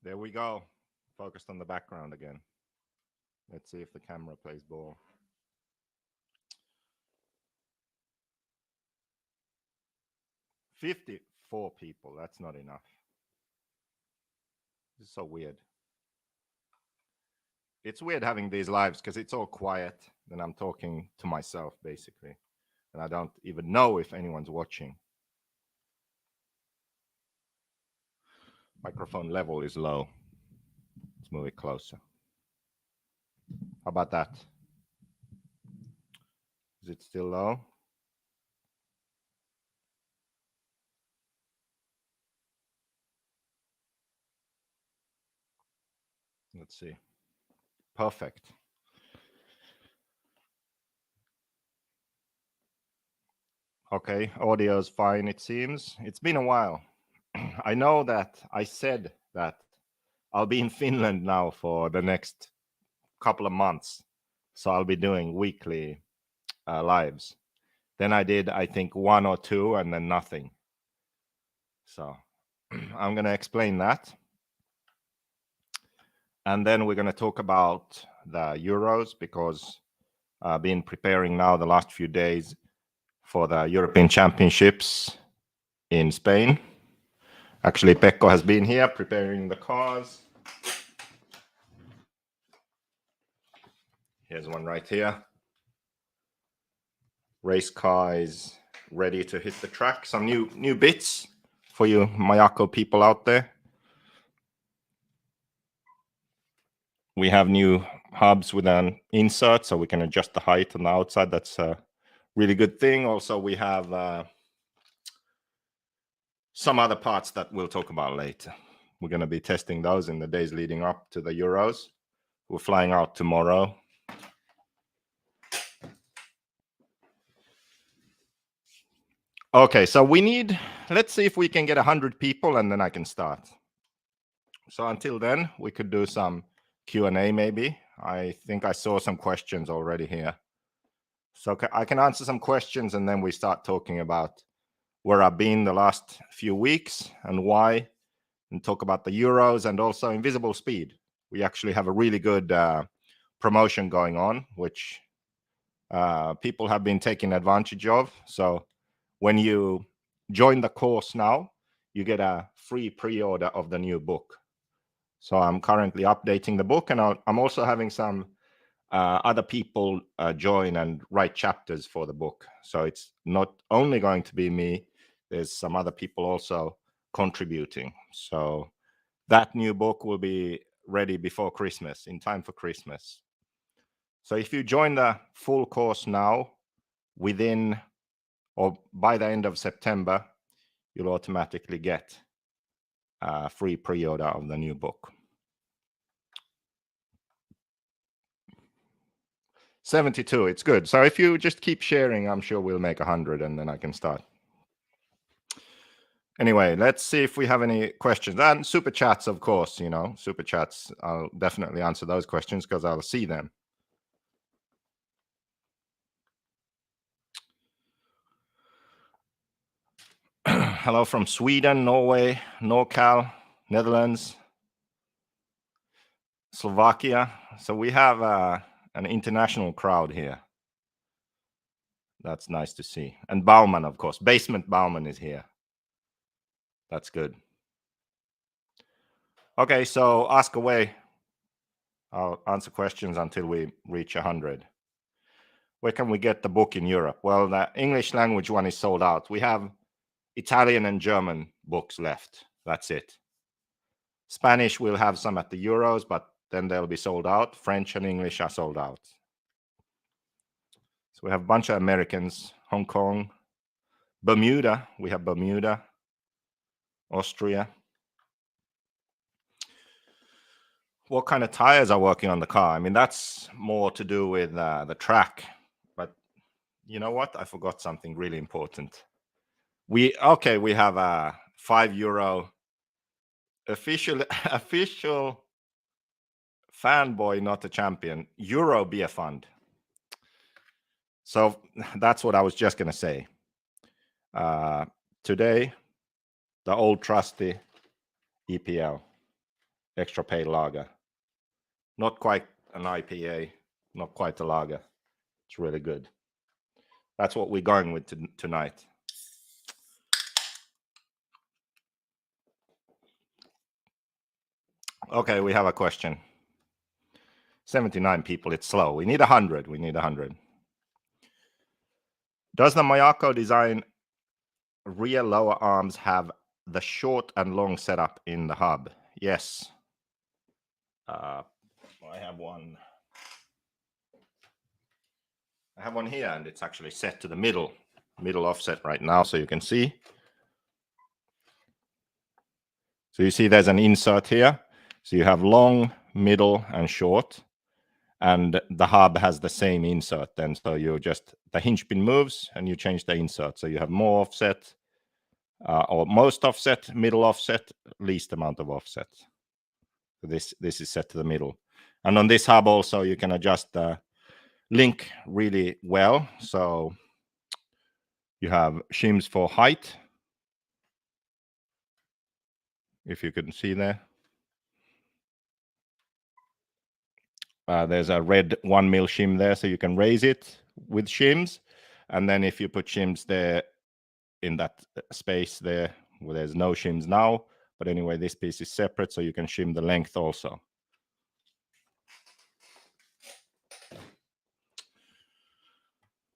There we go. Focused on the background again. Let's see if the camera plays ball. 54 people. That's not enough. This is so weird. It's weird having these lives because it's all quiet. Then I'm talking to myself, basically. And I don't even know if anyone's watching. Microphone level is low. Let's move it closer. How about that? Is it still low? Let's see. Perfect. Okay, audio's fine, it seems. It's been a while. I know that I said that I'll be in Finland now for the next couple of months. So I'll be doing weekly lives. Then I did, I think, 1 or 2 and then nothing. So I'm going to explain that. And then we're going to talk about the Euros because I've been preparing now the last few days for the European Championships in Spain. Actually, Pekko has been here preparing the cars. Here's one right here. Race car is ready to hit the track. Some new bits for you Mayako people out there. We have new hubs with an insert so we can adjust the height on the outside. That's a really good thing. Also, we have some other parts that we'll talk about later. We're going to be testing those in the days leading up to the Euros. We're flying out tomorrow. Okay, so let's see if we can get 100 people and then I can start. So until then, we could do some Q&A maybe. I think I saw some questions already here. So I can answer some questions and then we start talking about where I've been the last few weeks and why, and talk about the Euros and also Invisible Speed. We actually have a really good promotion going on, which people have been taking advantage of. So when you join the course now, you get a free pre-order of the new book. So I'm currently updating the book, and I'm also having some other people join and write chapters for the book. So it's not only going to be me, there's some other people also contributing. So that new book will be ready before Christmas, in time for Christmas. So if you join the full course now, within or by the end of September, you'll automatically get a free pre-order of the new book. 72, it's good. So if you just keep sharing, I'm sure we'll make 100 and then I can start. Anyway, let's see if we have any questions. And super chats, of course, super chats. I'll definitely answer those questions because I'll see them. Hello from Sweden, Norway, NorCal, Netherlands, Slovakia. So we have an international crowd here. That's nice to see. And Bauman, of course. Basement Bauman is here. That's good. Okay, so ask away. I'll answer questions until we reach 100. Where can we get the book in Europe? Well, the English language one is sold out. We have Italian and German books left. That's it. Spanish, we'll have some at the Euros, but then they'll be sold out. French and English are sold out. So we have a bunch of Americans, Hong Kong, Bermuda. We have Bermuda, Austria. What kind of tires are working on the car? I mean, that's more to do with the track. But you know what? I forgot something really important. We have a €5 official fanboy, not a champion, Euro beer fund. So that's what I was just going to say. Today, the old trusty EPL. extra pale lager. Not quite an IPA, not quite a lager. It's really good. That's what we're going with tonight. Okay, we have a question. 79 people, it's slow. We need 100. We need 100. Does the Mayako design rear lower arms have the short and long setup in the hub? Yes. I have one. I have one here, and it's actually set to the middle offset right now, so you can see. So you see there's an insert here. So you have long, middle, and short. And the hub has the same insert then. So you just, the hinge pin moves and you change the insert. So you have more offset, or most offset, middle offset, least amount of offset. So this is set to the middle. And on this hub also, you can adjust the link really well. So you have shims for height, if you can see there. There's a red 1 mil shim there, so you can raise it with shims. And then if you put shims there in that space there, where there's no shims now, but anyway, this piece is separate, so you can shim the length also.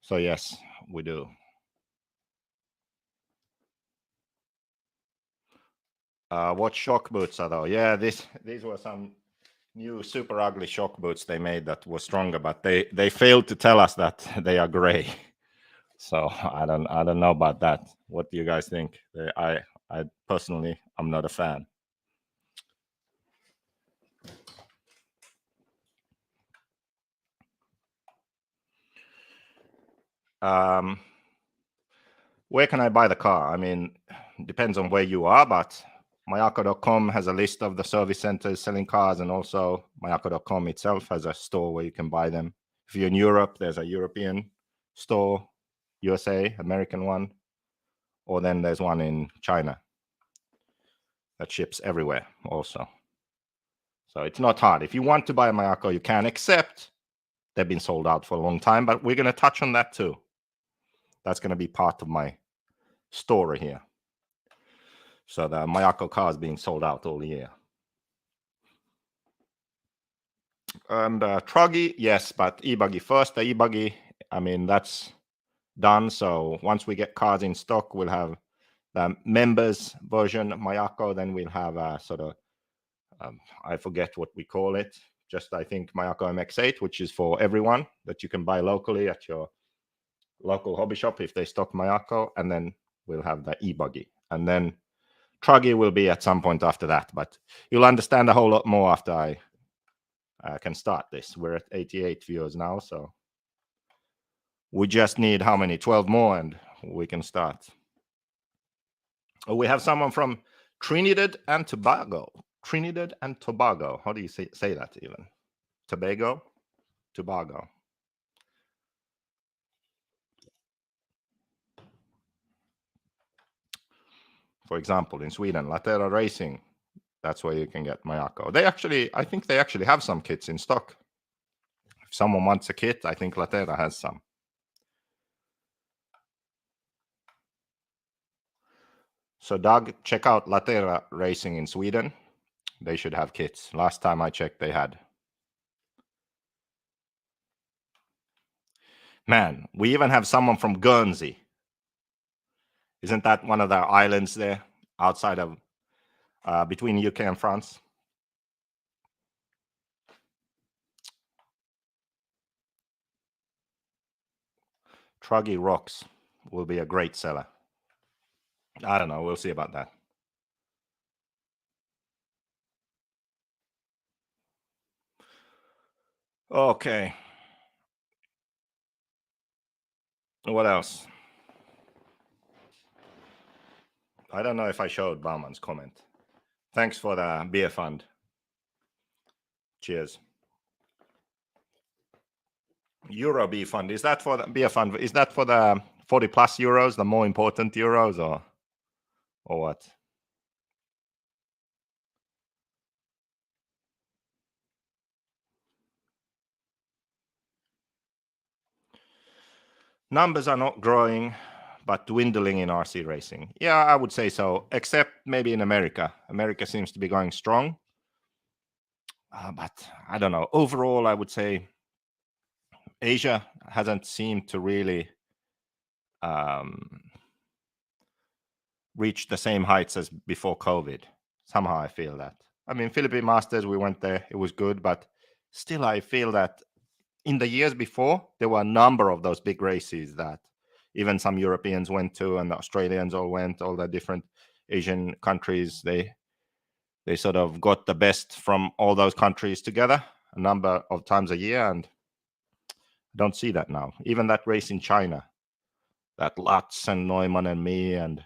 So yes, we do. What shock boots are though? Yeah, these were some new super ugly shock boots they made that were stronger, but they failed to tell us that they are gray. So I don't know about that. What do you guys think? I personally, I'm not a fan. Where can I buy the car? I mean, depends on where you are, but Mayako.com has a list of the service centers selling cars, and also Mayako.com itself has a store where you can buy them. If you're in Europe, there's a European store, USA, American one, or then there's one in China that ships everywhere also. So it's not hard. If you want to buy a Mayako, you can, except they've been sold out for a long time, but we're going to touch on that too. That's going to be part of my story here. So the Mayako car is being sold out all year. And Truggy, yes, but e-buggy first. The e-buggy, I mean, that's done. So once we get cars in stock, we'll have the members version Mayako. Then we'll have a sort of, I forget what we call it. Just, I think, Mayako MX-8, which is for everyone that you can buy locally at your local hobby shop if they stock Mayako. And then we'll have the e-buggy. And then Truggy will be at some point after that. But you'll understand a whole lot more after I can start this. We're at 88 viewers now, so we just need how many? 12 more, and we can start. Oh, we have someone from Trinidad and Tobago. Trinidad and Tobago. How do you say that even? Tobago? Tobago. For example, in Sweden, Latera Racing. That's where you can get Mayako. I think they actually have some kits in stock. If someone wants a kit, I think Latera has some. So Doug, check out Latera Racing in Sweden. They should have kits. Last time I checked, they had. Man, we even have someone from Guernsey. Isn't that one of the islands there outside of, between UK and France? Truggy Rocks will be a great seller. I don't know. We'll see about that. Okay. What else? I don't know if I showed Bauman's comment. Thanks for the beer fund. Cheers. Euro beer fund. Is that for the beer fund? Is that for the 40 plus euros, the more important euros, or what? numbers are not growing, but dwindling in RC racing. Yeah, I would say so, except maybe in America. America seems to be going strong. But I don't know. Overall, I would say Asia hasn't seemed to really reach the same heights as before COVID. Somehow I feel that. I mean, Philippine Masters, we went there, it was good, but still I feel that in the years before, there were a number of those big races that even some Europeans went to, and the Australians all went, all the different Asian countries. They sort of got the best from all those countries together a number of times a year, and I don't see that now. Even that race in China, that Lutz and Neumann and me and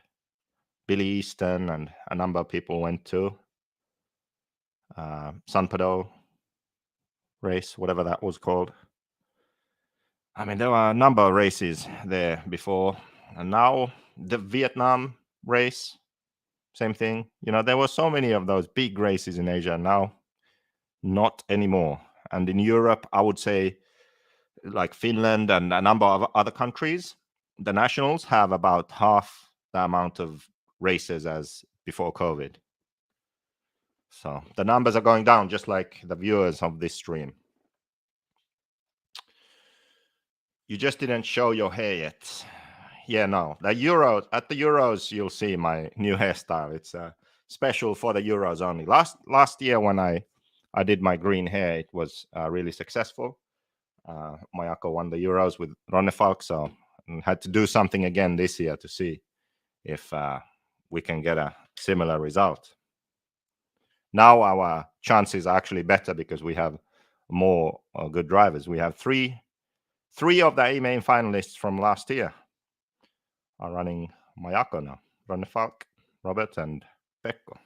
Billy Easton and a number of people went to. Sanpado race, whatever that was called. I mean, there were a number of races there before, and now the Vietnam race, same thing. You know, there were so many of those big races in Asia. Now, not anymore. And in Europe, I would say, like Finland and a number of other countries, the nationals have about half the amount of races as before COVID. So the numbers are going down, just like the viewers of this stream. You just didn't show your hair yet. Yeah, no. At the Euros, you'll see my new hairstyle. It's special for the Euros only. Last year when I did my green hair, it was really successful. Mayako won the Euros with Ronnefalk, so I had to do something again this year to see if we can get a similar result. Now our chances are actually better because we have more good drivers. We have three of the A main finalists from last year are running Mayako now. Ronnefalk, Robert, and Pekko.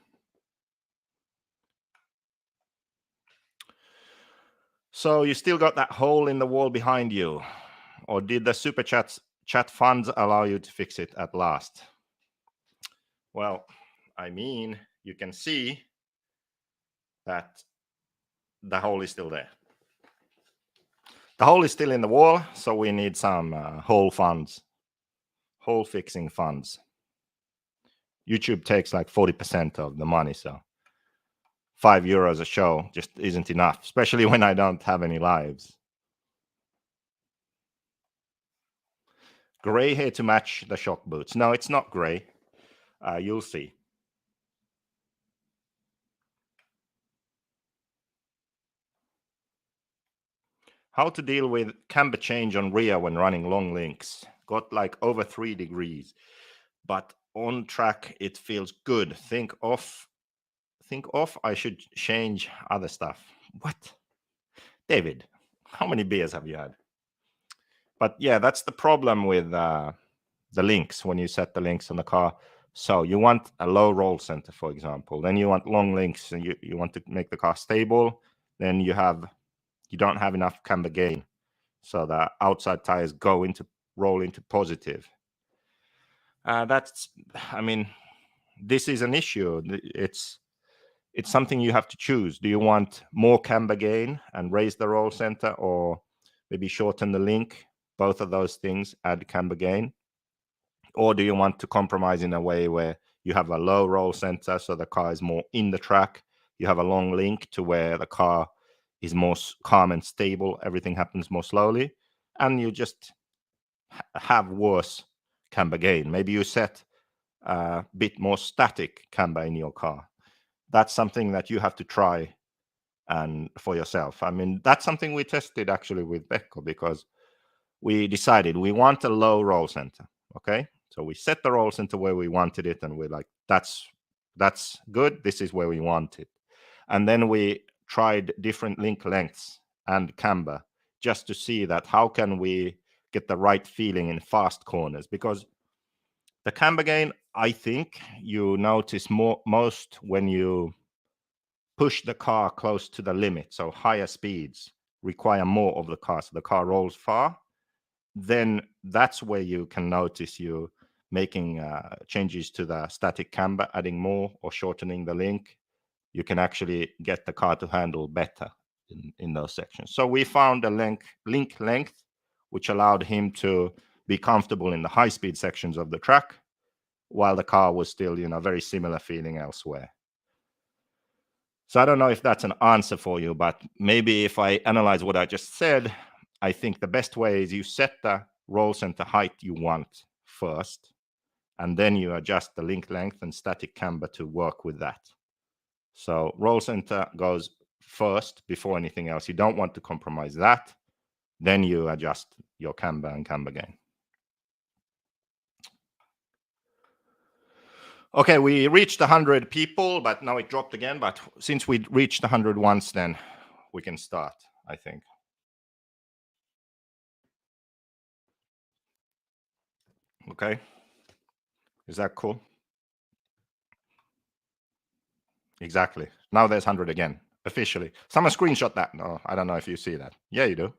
So you still got that hole in the wall behind you, or did the super chat funds allow you to fix it at last? Well, I mean, you can see that the hole is still there. The hole is still in the wall, so we need some hole fixing funds. YouTube takes like 40% of the money, so €5 a show just isn't enough, especially when I don't have any lives. Gray hair to match the shock boots. No, it's not gray. You'll see. How to deal with camber change on rear when running long links. Got like over 3 degrees, but on track it feels good. Think off, I should change other stuff. What? David, how many beers have you had? But yeah, that's the problem with the links when you set the links on the car. So you want a low roll center, for example. Then you want long links, and you want to make the car stable. Then you don't have enough camber gain, so the outside tires roll into positive. This is an issue. It's something you have to choose. Do you want more camber gain and raise the roll center, or maybe shorten the link? Both of those things add camber gain. Or do you want to compromise in a way where you have a low roll center, so the car is more in the track? You have a long link to where the car is more calm and stable. Everything happens more slowly, and you just have worse camber gain. Maybe you set a bit more static camber in your car. That's something that you have to try and for yourself. I mean, that's something we tested actually with Pekko, because we decided we want a low roll center. Okay, so we set the roll center where we wanted it, and we're like, that's good. This is where we want it. And then we tried different link lengths and camber just to see that how can we get the right feeling in fast corners, because the camber gain, I think you notice most when you push the car close to the limit. So higher speeds require more of the car, so the car rolls far. Then that's where you can notice you making changes to the static camber, adding more or shortening the link. You can actually get the car to handle better in those sections. So we found a link length which allowed him to be comfortable in the high-speed sections of the track, while the car was still, very similar feeling elsewhere. So I don't know if that's an answer for you, but maybe if I analyze what I just said, I think the best way is you set the roll center height you want first, and then you adjust the link length and static camber to work with that. So roll center goes first before anything else. You don't want to compromise that. Then you adjust your camber and camber gain. Okay, we reached 100 people, but now it dropped again. But since we reached 100 once, then we can start, I think. Okay. Is that cool? Exactly. Now there's 100 again, officially. Someone screenshot that. No, I don't know if you see that. Yeah, you do.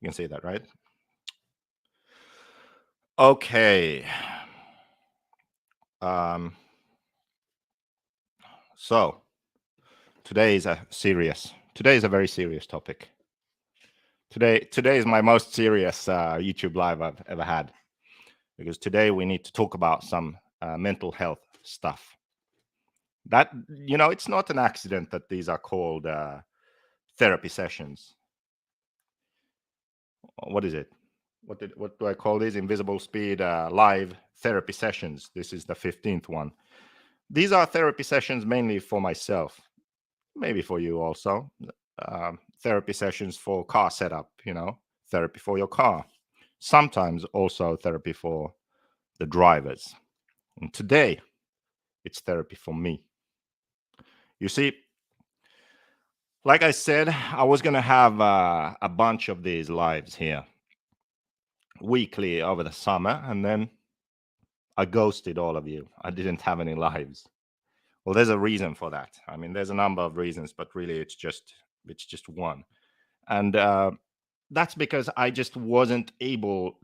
You can see that, right? Okay. So today is a very serious topic. Today is my most serious YouTube live I've ever had, because today we need to talk about some mental health stuff. That, it's not an accident that these are called therapy sessions. What is it? What do I call these? Invisible Speed live therapy sessions. This is the 15th one. These are therapy sessions mainly for myself, maybe for you also. Therapy sessions for car setup, therapy for your car. Sometimes also therapy for the drivers. And today, it's therapy for me. You see, like I said, I was going to have a bunch of these lives here weekly over the summer, and then I ghosted all of you. I didn't have any lives. Well, there's a reason for that. I mean, there's a number of reasons, but really it's just one. And that's because I just wasn't able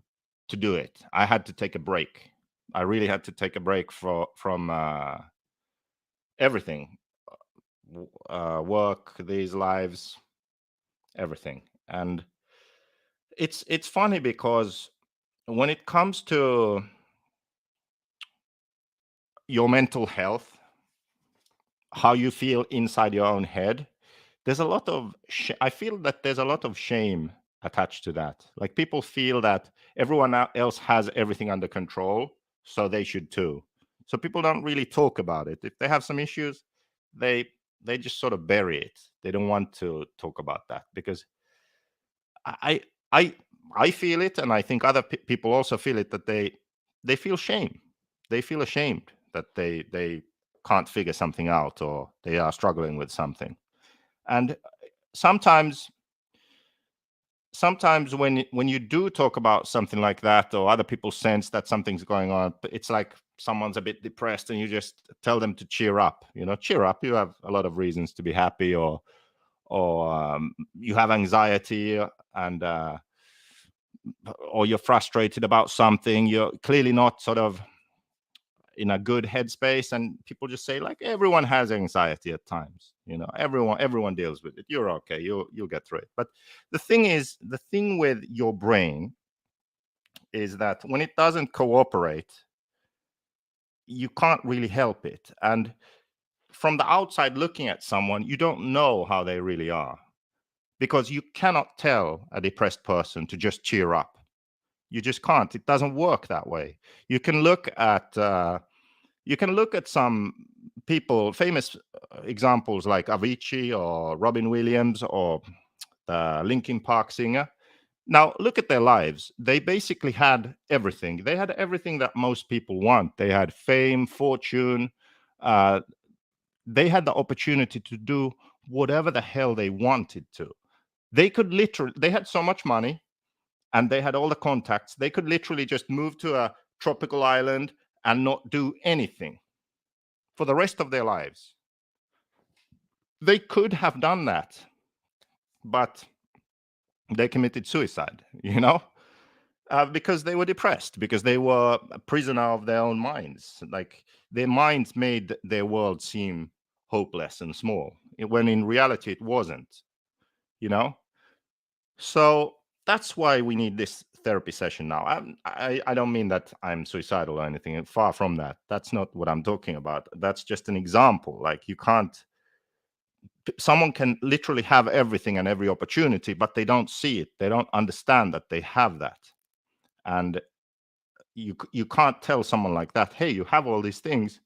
to do it. I had to take a break. I really had to take a break from everything, work, these lives, everything. And it's funny because when it comes to your mental health, how you feel inside your own head, there's a lot of I feel that there's a lot of shame attached to that. Like, people feel that everyone else has everything under control, so they should too. So people don't really talk about it. If they have some issues, they just sort of bury it. They don't want to talk about that, because I I I feel it, and I think other people also feel it, that they feel shame. They feel ashamed that they can't figure something out, or they are struggling with something. And sometimes when you do talk about something like that, or other people sense that something's going on, it's like someone's a bit depressed, and you just tell them to cheer up. Cheer up. You have a lot of reasons to be happy, or you have anxiety, and or you're frustrated about something. You're clearly not sort of in a good headspace, and people just say, like, everyone has anxiety at times. Everyone deals with it. You're okay. You'll get through it. But the thing with your brain is that when it doesn't cooperate, you can't really help it. And from the outside looking at someone, you don't know how they really are, because you cannot tell a depressed person to just cheer up. You just can't. It doesn't work that way. You can look at some people, famous examples like Avicii or Robin Williams or the Linkin Park singer. Now, look at their lives. They basically had everything. They had everything that most people want. They had fame, fortune. Uh, they had the opportunity to do whatever the hell they wanted to. They had so much money, and they had all the contacts. They could literally just move to a tropical island and not do anything for the rest of their lives. They could have done that, but they committed suicide, because they were depressed, because they were a prisoner of their own minds. Like, their minds made their world seem hopeless and small, when in reality it wasn't. So that's why we need this therapy session now. I don't mean that I'm suicidal or anything. Far from that. That's not what I'm talking about. That's just an example. Like, you can't. Someone can literally have everything and every opportunity, but they don't see it. They don't understand that they have that, and you can't tell someone like that, hey, you have all these things,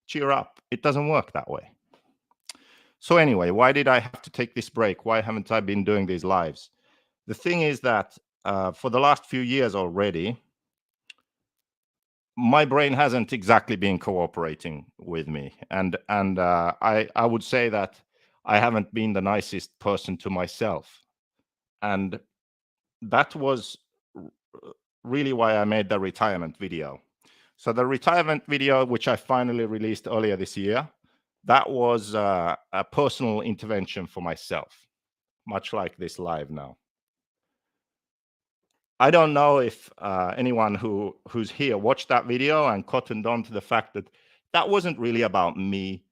cheer up. It doesn't work that way. So anyway, why did I have to take this break? Why haven't I been doing these lives? The thing is that for the last few years already, my brain hasn't exactly been cooperating with me, and I would say that I haven't been the nicest person to myself, and that was really why I made the retirement video. So the retirement video, which I finally released earlier this year, that was a personal intervention for myself, much like this live now. I don't know if anyone who's here watched that video and cottoned on to the fact that that wasn't really about me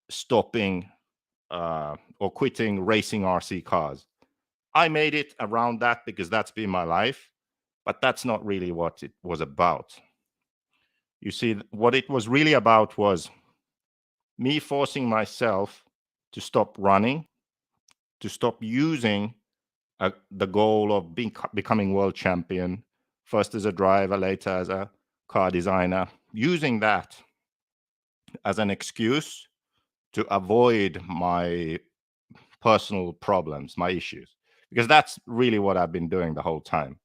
stopping or quitting racing RC cars. I made it around that because that's been my life, but that's not really what it was about. You see, what it was really about was me forcing myself to stop running, to stop using the goal of becoming world champion, first as a driver, later as a car designer, using that as an excuse to avoid my personal problems, my issues, because that's really what I've been doing the whole time.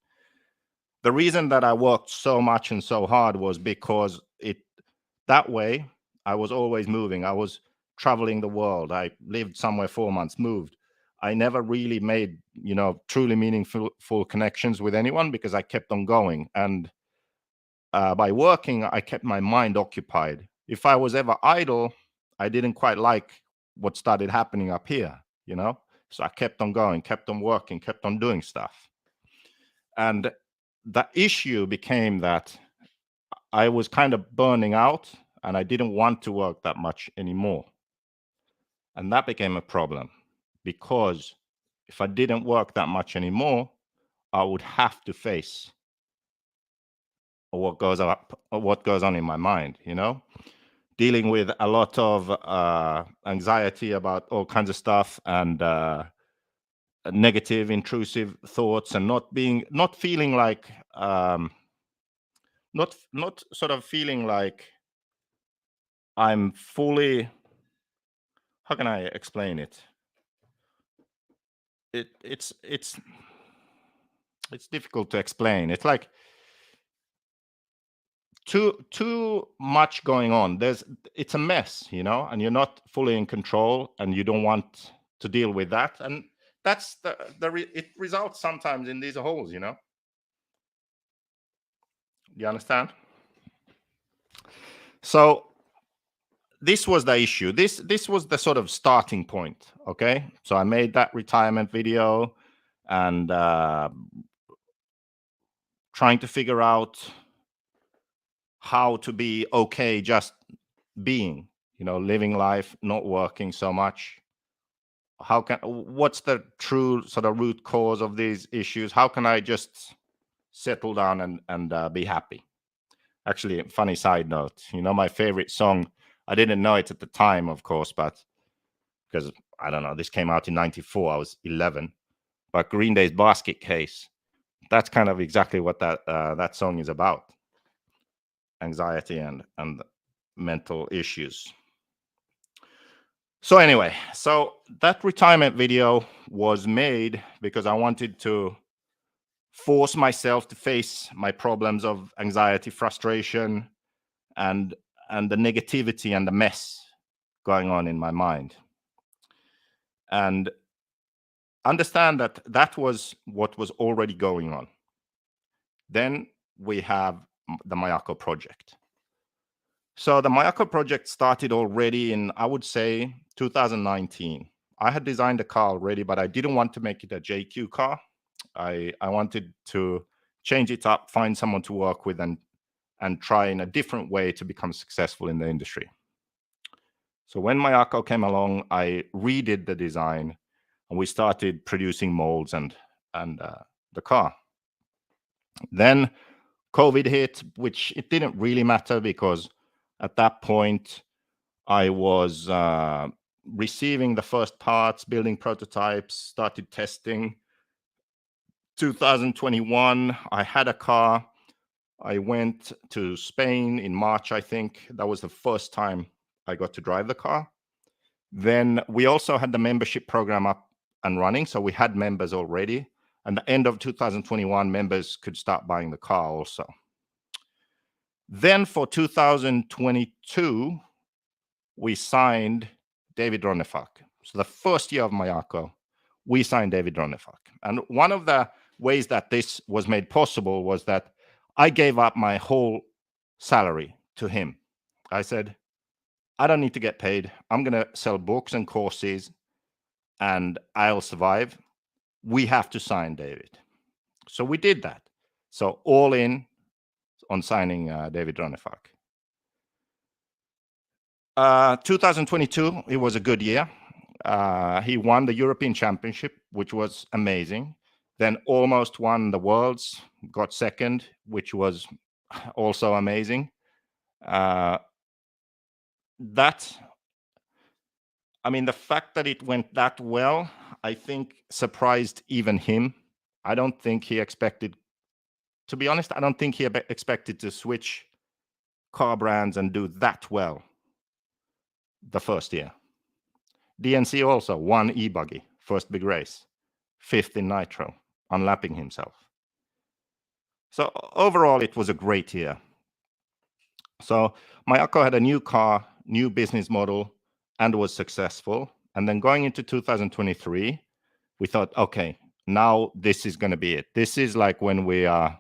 The reason that I worked so much and so hard was because that way I was always moving. I was traveling the world. I lived somewhere 4 months, moved. I never really made, truly meaningful connections with anyone because I kept on going. And by working, I kept my mind occupied. If I was ever idle, I didn't quite like what started happening up here, So I kept on going, kept on working, kept on doing stuff. And the issue became that I was kind of burning out and I didn't want to work that much anymore. And that became a problem because if I didn't work that much anymore, I would have to face what goes on in my mind, dealing with a lot of anxiety about all kinds of stuff and negative, intrusive thoughts, and not feeling like not sort of feeling like I'm fully, how can I explain it? It's difficult to explain. It's like too much going on. It's a mess, and you're not fully in control, and you don't want to deal with that. And that's it results sometimes in these holes, You understand? So this was the issue. This was the sort of starting point. Okay, so I made that retirement video and trying to figure out how to be okay just being, living life, not working so much. What's the true sort of root cause of these issues? How can I just settle down and be happy? Actually, funny side note, my favorite song, I didn't know it at the time, of course, but because I don't know, this came out in 94, I was 11, but Green Day's Basket Case, that's kind of exactly what that song is about. Anxiety and mental issues. So anyway, so that retirement video was made because I wanted to force myself to face my problems of anxiety, frustration, and the negativity and the mess going on in my mind. And understand that that was what was already going on. Then we have the Mayako project. So the Mayako project started already in, I would say, 2019. I had designed a car already, but I didn't want to make it a JQ car. I wanted to change it up, find someone to work with, and try in a different way to become successful in the industry. So when Mayako came along, I redid the design, and we started producing molds and the car. Then COVID hit, which it didn't really matter because at that point I was receiving the first parts, building prototypes, started testing. 2021, I had a car. I went to Spain in March, I think. That was the first time I got to drive the car. Then we also had the membership program up and running. So we had members already. And the end of 2021, members could start buying the car also. Then for 2022, we signed David Ronefalk. So the first year of Mayako, we signed David Ronefalk. And one of the ways that this was made possible was that I gave up my whole salary to him. I said, I don't need to get paid. I'm going to sell books and courses and I'll survive. We have to sign David. So we did that. So all in on signing David Ronefalk. 2022, it was a good year. He won the European Championship, which was amazing. Then almost won the Worlds, got second, which was also amazing. The fact that it went that well, I think surprised even him. I don't think he expected, to be honest, I don't think he expected to switch car brands and do that well the first year. DNC also won e-Buggy, first big race, 5th in Nitro, unlapping himself. So overall, it was a great year. So Mayako had a new car, new business model, and was successful. And then going into 2023, we thought, okay, now this is going to be it. This is like when we are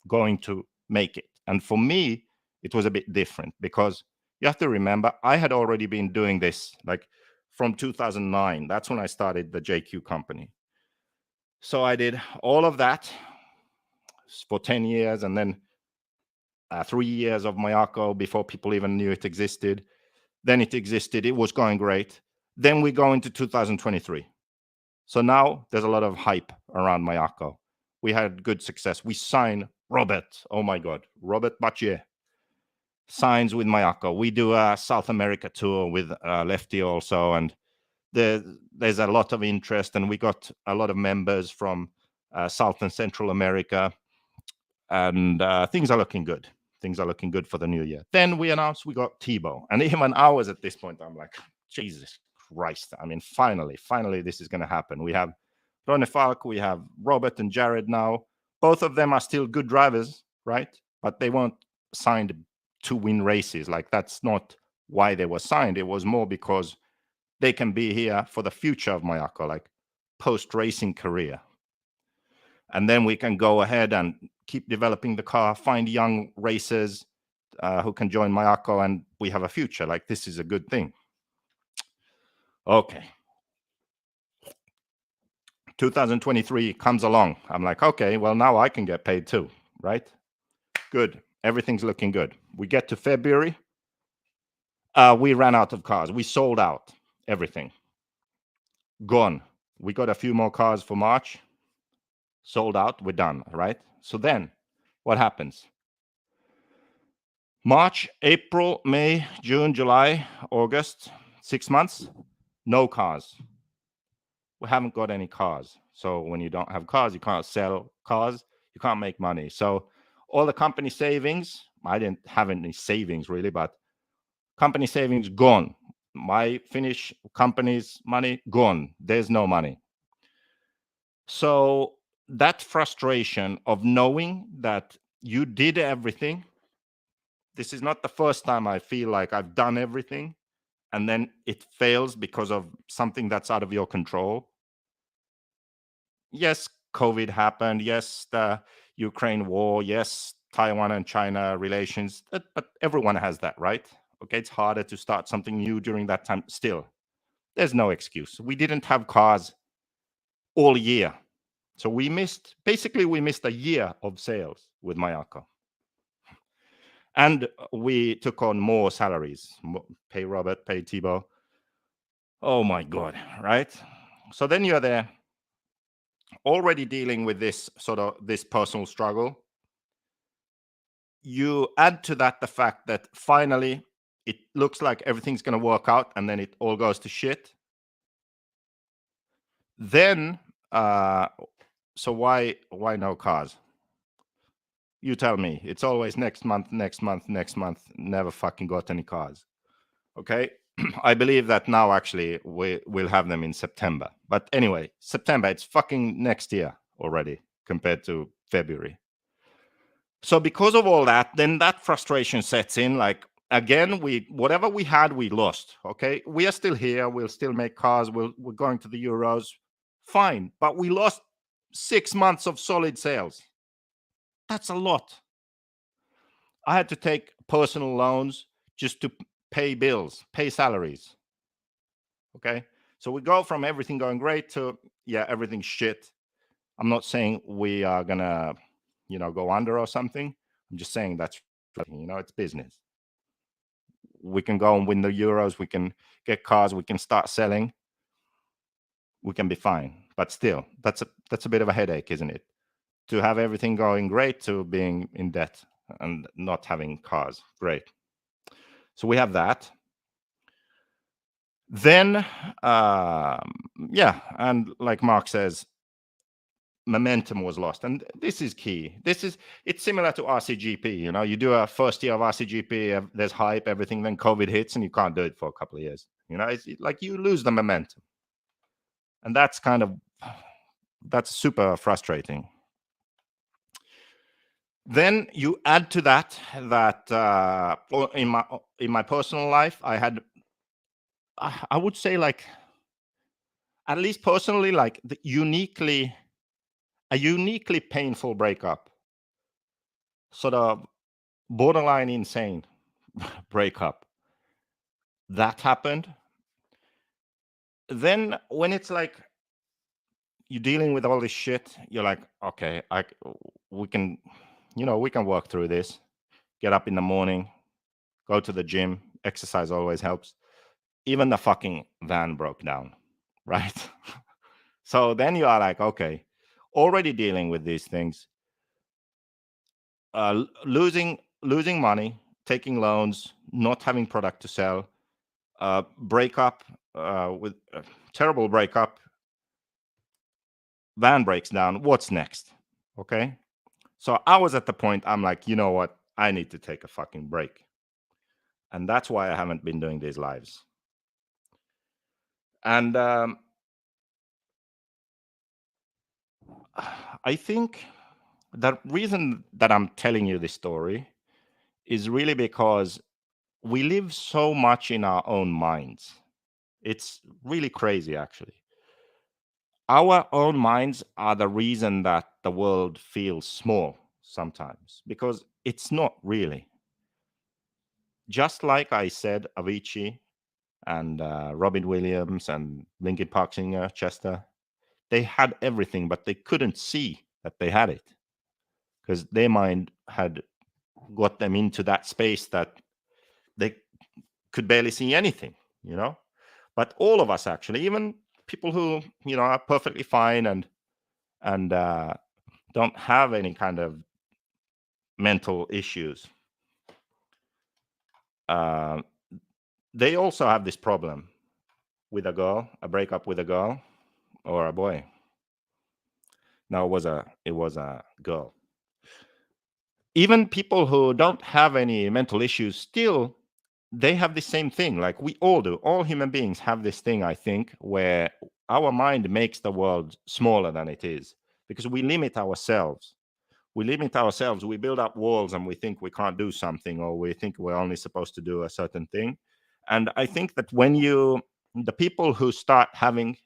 going to make it. And for me, it was a bit different because you have to remember, I had already been doing this like from 2009. That's when I started the JQ company. So I did all of that for 10 years and then 3 years of Mayako before people even knew it existed. Then it existed. It was going great. Then we go into 2023. So now there's a lot of hype around Mayako. We had good success. We signed Robert. Oh my God, Robert Battier signs with Mayako. We do a South America tour with Lefty also, and there's a lot of interest, and we got a lot of members from South and Central America, and things are looking good. Things are looking good for the new year. Then we announced we got Thibaut, and even I was at this point, I'm like, Jesus Christ. Finally, this is going to happen. We have Ronefalk, we have Robert and Jared now. Both of them are still good drivers, right? But they weren't signed to win races. Like, that's not why they were signed. It was more because they can be here for the future of Mayako, like post-racing career. And then we can go ahead and keep developing the car, find young racers who can join Mayako, and we have a future. Like, this is a good thing. Okay. 2023 comes along. I'm like, okay, well, now I can get paid too, right? Good. Everything's looking good. We get to February. We ran out of cars. We sold out everything. Gone. We got a few more cars for March. Sold out. We're done, right? So then what happens? March, April, May, June, July, August, 6 months, no cars. We haven't got any cars. So when you don't have cars, you can't sell cars, you can't make money. So all the company savings, I didn't have any savings really, but company savings gone. My Finnish company's money gone. There's no money. So that frustration of knowing that you did everything, this is not the first time I feel like I've done everything and then it fails because of something that's out of your control. Yes, COVID happened. Yes, the Ukraine war. Yes, Taiwan and China relations. But everyone has that, right? Okay, it's harder to start something new during that time. Still, there's no excuse. We didn't have cars all year. So we missed a year of sales with Mayako. And we took on more salaries, pay Robert, pay Thibaut. Oh my God, right? So then you're there already dealing with this personal struggle. you add to that the fact that finally it looks like everything's going to work out, and then it all goes to shit. Then, so why no cars? You tell me. It's always next month, next month, next month. Never fucking got any cars. Okay. I believe that now actually we'll have them in September. But anyway, September, it's fucking next year already compared to February. So because of all that, then that frustration sets in. Like, again, whatever we had, we lost. Okay. We are still here. We'll still make cars. We're going to the Euros. Fine. But we lost 6 months of solid sales. That's a lot. I had to take personal loans just to pay bills, pay salaries. Okay. So we go from everything going great to, yeah, everything's shit. I'm not saying we are going to, go under or something. I'm just saying that's, it's business. We can go and win the Euros. We can get cars. We can start selling. We can be fine. But still, that's a bit of a headache, isn't it? To have everything going great to being in debt and not having cars. Great. So we have that. Then, yeah, and like Mark says, momentum was lost, and this is key. It's similar to RCGP. You do a first year of RCGP, there's hype, everything, then COVID hits, and you can't do it for a couple of years. It's like you lose the momentum, and that's super frustrating. Then you add to that in my personal life, I had, I would say, like, at least personally, like a uniquely painful breakup, sort of borderline insane breakup that happened. Then when it's like you're dealing with all this shit, you're like, okay, we can work through this. Get up in the morning, go to the gym, exercise always helps. Even the fucking van broke down, right? So then you are like, okay, already dealing with these things, losing money, taking loans, not having product to sell, breakup, with terrible breakup, van breaks down. What's next? Okay. So I was at the point, I'm like, you know what? I need to take a fucking break. And that's why I haven't been doing these lives. And I think the reason that I'm telling you this story is really because we live so much in our own minds. It's really crazy, actually. Our own minds are the reason that the world feels small sometimes, because it's not really. Just like I said, Avicii and Robin Williams and Linkin Park singer Chester, they had everything, but they couldn't see that they had it because their mind had got them into that space that they could barely see anything, But all of us, actually, even people who are perfectly fine and don't have any kind of mental issues, they also have this problem with a breakup with a girl or a boy. No, it was a girl. Even people who don't have any mental issues, still they have the same thing. Like we all do. All human beings have this thing, I think, where our mind makes the world smaller than it is because we limit ourselves. We build up walls and we think we can't do something, or we think we're only supposed to do a certain thing. And I think that when the people who start having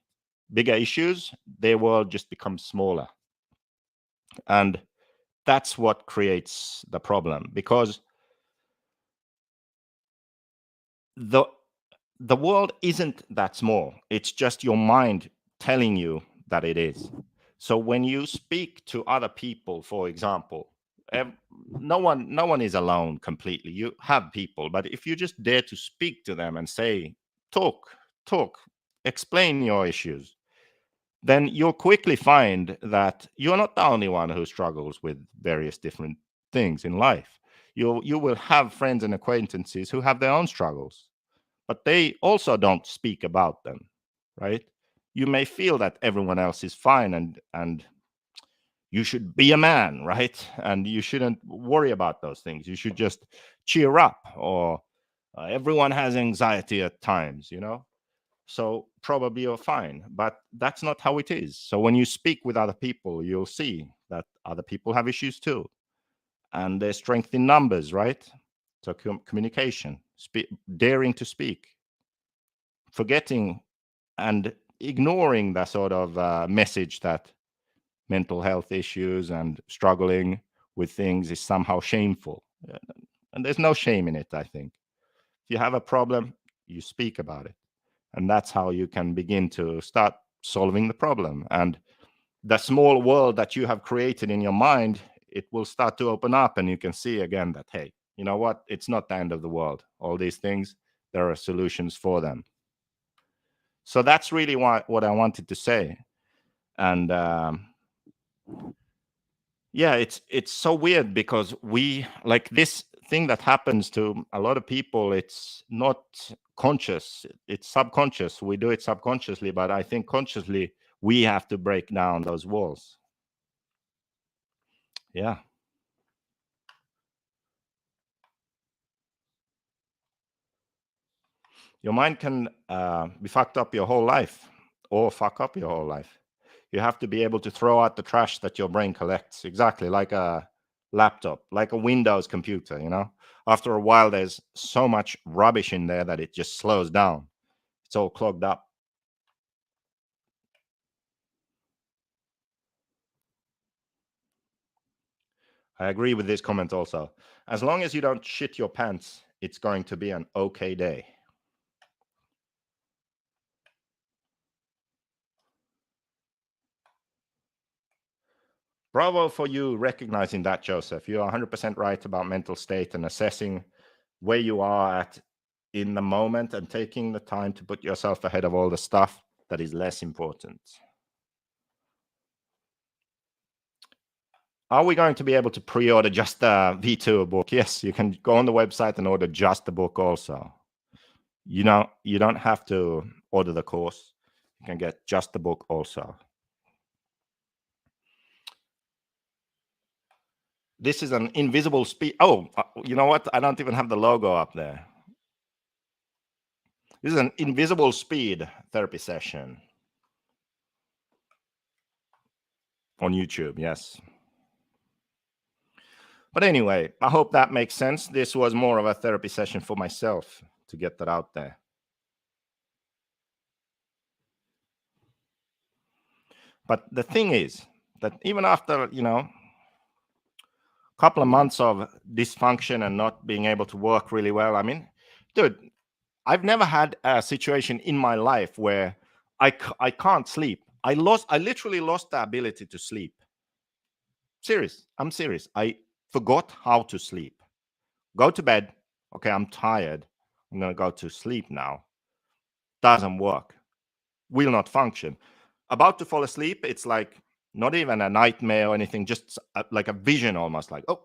bigger issues, their world just becomes smaller. And that's what creates the problem, because the world isn't that small. It's just your mind telling you that it is. So when you speak to other people, for example, no one is alone completely. You have people, but if you just dare to speak to them and say, talk, explain your issues, then you'll quickly find that you're not the only one who struggles with various different things in life. You will have friends and acquaintances who have their own struggles, but they also don't speak about them, right? You may feel that everyone else is fine, and you should be a man, right? And you shouldn't worry about those things. You should just cheer up, or everyone has anxiety at times, so probably you're fine, but that's not how it is. So when you speak with other people, you'll see that other people have issues too, and there's strength in numbers, right? So communication, daring to speak, forgetting and ignoring the sort of message that mental health issues and struggling with things is somehow shameful. And there's no shame in it, I think. If you have a problem, you speak about it. And that's how you can begin to start solving the problem. And the small world that you have created in your mind, it will start to open up, and you can see again that, hey, you know what? It's not the end of the world. All these things, there are solutions for them. So that's really what I wanted to say. And yeah, it's so weird because we, like, this thing that happens to a lot of people, it's not conscious, it's subconscious. We do it subconsciously, but I think consciously we have to break down those walls. Yeah. Your mind can be fucked up your whole life, or fuck up your whole life. You have to be able to throw out the trash that your brain collects, exactly like a laptop, like a Windows computer. After a while, there's so much rubbish in there that it just slows down. It's all clogged up. I agree with this comment also. As long as you don't shit your pants, it's going to be an okay day. Bravo for you recognizing that, Joseph. You're 100% right about mental state and assessing where you are at in the moment and taking the time to put yourself ahead of all the stuff that is less important. Are we going to be able to pre-order just the V2 book? Yes, you can go on the website and order just the book also. You don't have to order the course. You can get just the book also. This is an invisible speed. Oh, you know what? I don't even have the logo up there. This is an invisible speed therapy session on YouTube. Yes. But anyway, I hope that makes sense. This was more of a therapy session for myself to get that out there. But the thing is that even after, a couple of months of dysfunction and not being able to work really well, I mean, dude, I've never had a situation in my life where I can't sleep. I literally lost the ability to sleep. I'm serious. I forgot how to sleep. Go to bed. Okay, I'm tired. I'm going to go to sleep now. Doesn't work. Will not function. About to fall asleep, it's like not even a nightmare or anything, just like a vision almost, like, oh,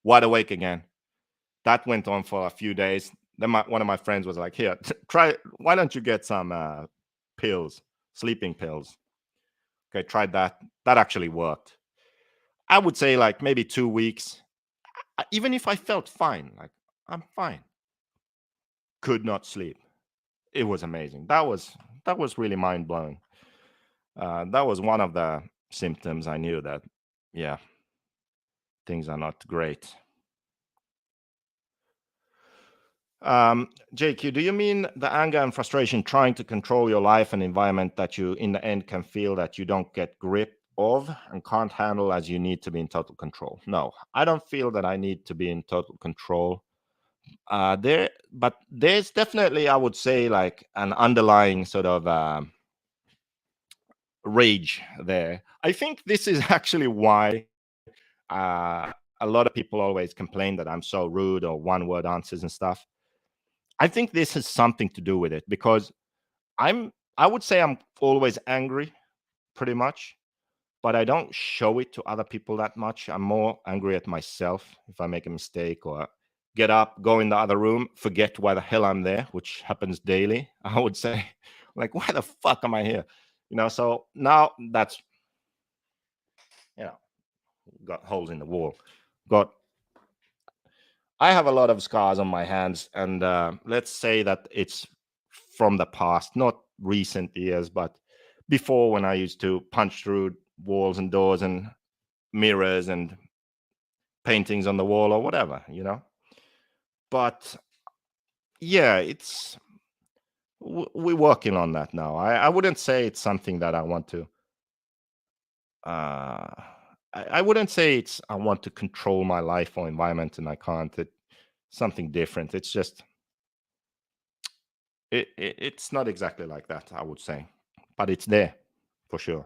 wide awake again. That went on for a few days. Then one of my friends was like, here, try, why don't you get some pills, sleeping pills? Okay, tried that. That actually worked. I would say like maybe 2 weeks. Even if I felt fine, like I'm fine, could not sleep. It was amazing. That was really mind blowing. That was one of the symptoms I knew that, yeah, things are not great. JQ, do you mean the anger and frustration trying to control your life and environment that you, in the end, can feel that you don't get grip of and can't handle as you need to be in total control? No, I don't feel that I need to be in total control. But there's definitely, I would say, like an underlying sort of rage there. I think this is actually why a lot of people always complain that I'm so rude or one word answers and stuff. I think this has something to do with it because I would say I'm always angry pretty much, but I don't show it to other people that much. I'm more angry at myself if I make a mistake or get up, go in the other room, forget why the hell I'm there, which happens daily. I would say, like, why the fuck am I here? So now that's, got holes in the wall. I have a lot of scars on my hands, and let's say that it's from the past, not recent years, but before, when I used to punch through walls and doors and mirrors and paintings on the wall or whatever. But yeah, we're working on that now. I wouldn't say it's something that I want to. I wouldn't say I want to control my life or environment, and I can't. It's something different. It's just it's not exactly like that, I would say, but it's there for sure.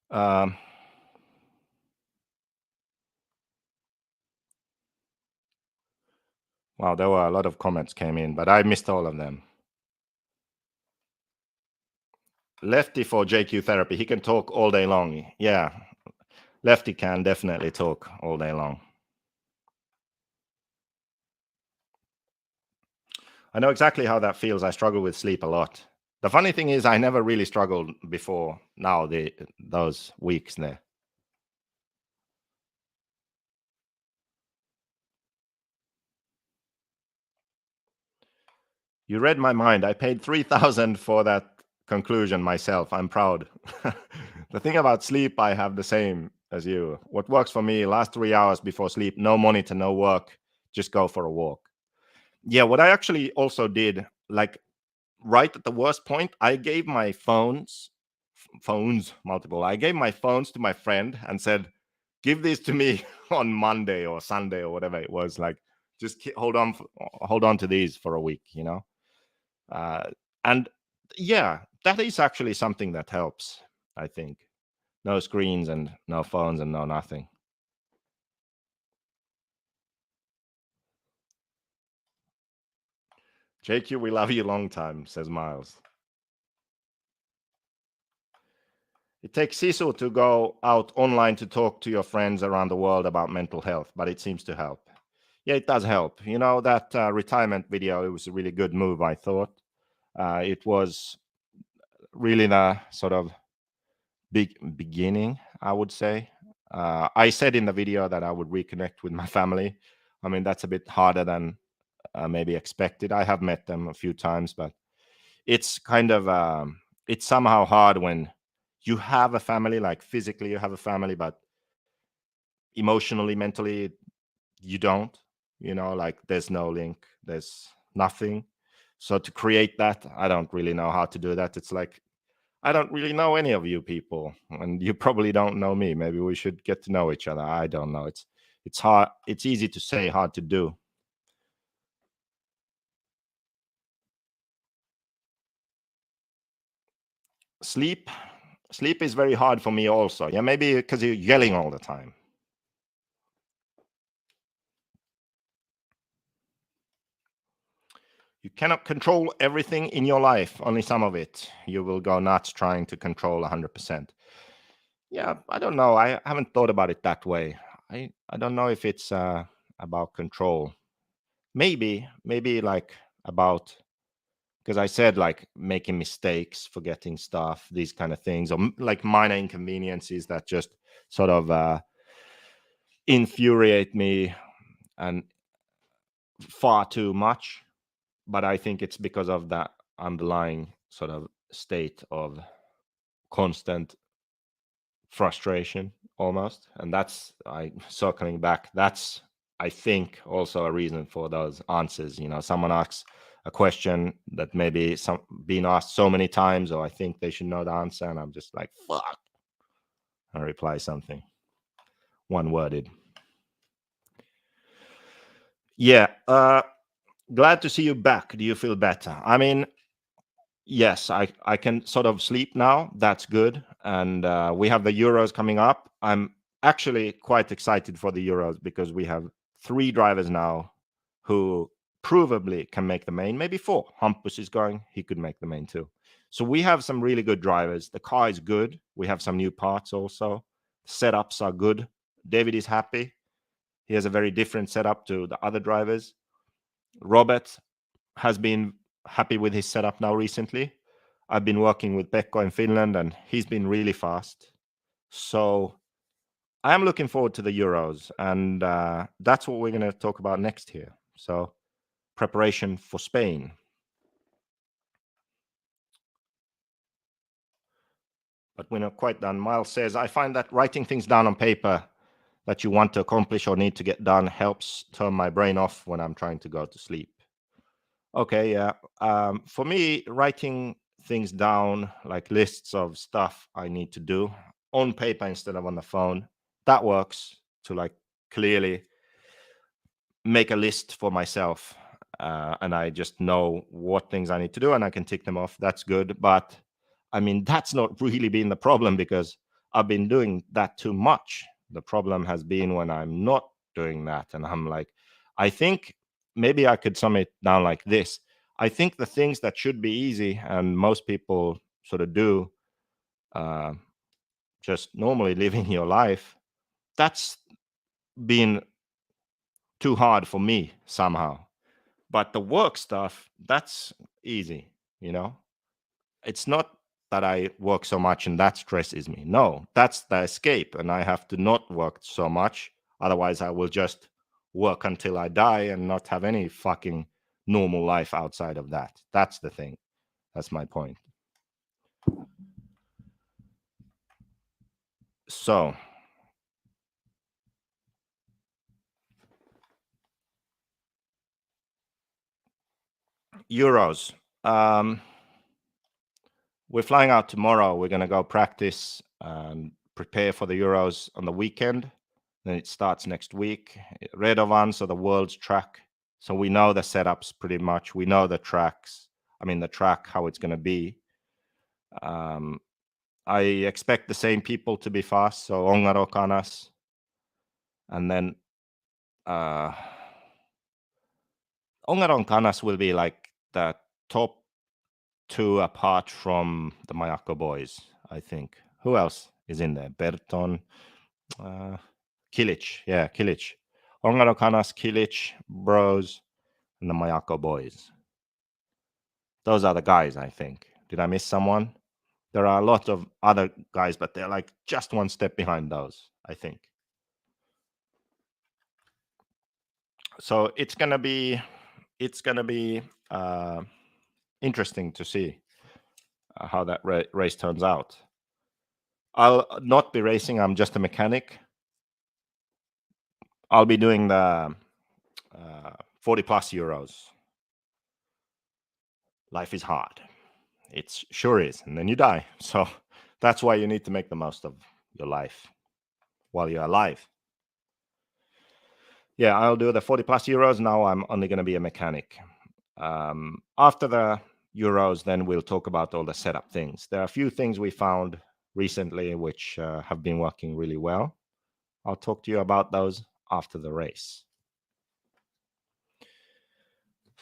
Um, wow, there were a lot of comments came in, but I missed all of them. Lefty for JQ therapy. He can talk all day long. Yeah, Lefty can definitely talk all day long. I know exactly how that feels. I struggle with sleep a lot. The funny thing is, I never really struggled before now, those weeks there. You read my mind. I paid 3,000 for that conclusion myself. I'm proud. The thing about sleep, I have the same as you. What works for me, last 3 hours before sleep, no monitor, no work, just go for a walk. Yeah, what I actually also did, like right at the worst point, I gave my phones multiple. I gave my phones to my friend and said, "Give these to me on Monday or Sunday or whatever it was. Like, just hold on to these for a week." And yeah, that is actually something that helps. I think no screens and no phones and no nothing. JQ, we love you long time, says Miles. It takes Sisu to go out online to talk to your friends around the world about mental health, but it seems to help. Yeah, it does help. That retirement video, it was a really good move, I thought. It was really the sort of big beginning, I would say. I said in the video that I would reconnect with my family. I mean, that's a bit harder than maybe expected. I have met them a few times, but it's kind of it's somehow hard when you have a family, like physically you have a family, but emotionally, mentally, you don't. Like there's no link, there's nothing. So to create that, I don't really know how to do that. It's like I don't really know any of you people, and you probably don't know me. Maybe we should get to know each other. I don't know. It's hard. It's easy to say, hard to do. Sleep, sleep is very hard for me also. Yeah, maybe because you're yelling all the time. You cannot control everything in your life, only some of it. You will go nuts trying to control 100%. Yeah, I don't know. I haven't thought about it that way. I don't know if it's about control. Maybe like about, because I said like making mistakes, forgetting stuff, these kind of things, or like minor inconveniences that just sort of infuriate me and far too much. But I think it's because of that underlying sort of state of constant frustration almost. And that's, I circling back, that's, I think, also a reason for those answers. Someone asks a question that maybe some been asked so many times, or I think they should know the answer, and I'm just like, fuck. I reply something one worded. Yeah. Glad to see you back. Do you feel better? I mean, yes, I can sort of sleep now. That's good. And we have the Euros coming up. I'm actually quite excited for the Euros because we have 3 drivers now who provably can make the main, maybe 4. Hampus is going, he could make the main too. So we have some really good drivers. The car is good. We have some new parts also. Setups are good. David is happy. He has a very different setup to the other drivers. Robert has been happy with his setup now recently. I've been working with Pekko in Finland and he's been really fast. So I am looking forward to the Euros, and that's what we're going to talk about next here. So preparation for Spain. But we're not quite done. Miles says, I find that writing things down on paper that you want to accomplish or need to get done helps turn my brain off when I'm trying to go to sleep. Okay, yeah. For me, writing things down, like lists of stuff I need to do on paper instead of on the phone, that works to like clearly make a list for myself. And I just know what things I need to do and I can tick them off. That's good. But I mean, that's not really been the problem because I've been doing that too much. The problem has been when I'm not doing that. And I'm like, I think maybe I could sum it down like this. I think the things that should be easy and most people sort of do, just normally living your life, that's been too hard for me somehow. But the work stuff, that's easy, you know? It's not that I work so much and that stresses me. No, that's the escape. And I have to not work so much. Otherwise, I will just work until I die and not have any fucking normal life outside of that. That's the thing. That's my point. So, Euros. We're flying out tomorrow. We're going to go practice and prepare for the Euros on the weekend. Then it starts next week. Radovan, so the world's track. So we know the setups pretty much. We know the tracks. I mean, the track, how it's going to be. I expect the same people to be fast. So Ongaro Kanas. And then Ongaro Kanas will be like the top 2 apart from the Mayako boys, I think. Who else is in there? Berton, Kilic. Yeah, Kilic. Ongaro Kanas, Kilic, Bros, and the Mayako boys. Those are the guys, I think. Did I miss someone? There are a lot of other guys, but they're like just one step behind those, I think. So it's gonna be interesting to see how that race turns out. I'll not be racing. I'm just a mechanic. I'll be doing the 40 plus Euros. Life is hard. It sure is. And then you die. So that's why you need to make the most of your life while you're alive. Yeah, I'll do the 40 plus Euros. Now I'm only going to be a mechanic. After the Euros, then we'll talk about all the setup things. There are a few things we found recently which have been working really well. I'll talk to you about those after the race.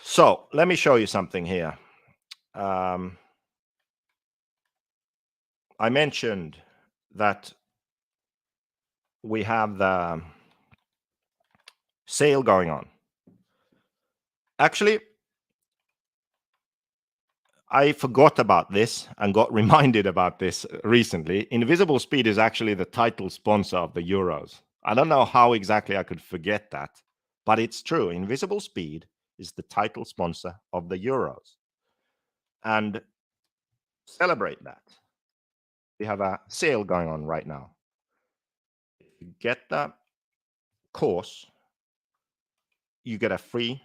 So let me show you something here. I mentioned that we have the sale going on. Actually, I forgot about this and got reminded about this recently. Invisible Speed is actually the title sponsor of the Euros. I don't know how exactly I could forget that, but it's true. Invisible Speed is the title sponsor of the Euros. And celebrate that. We have a sale going on right now. If you get the course, you get a free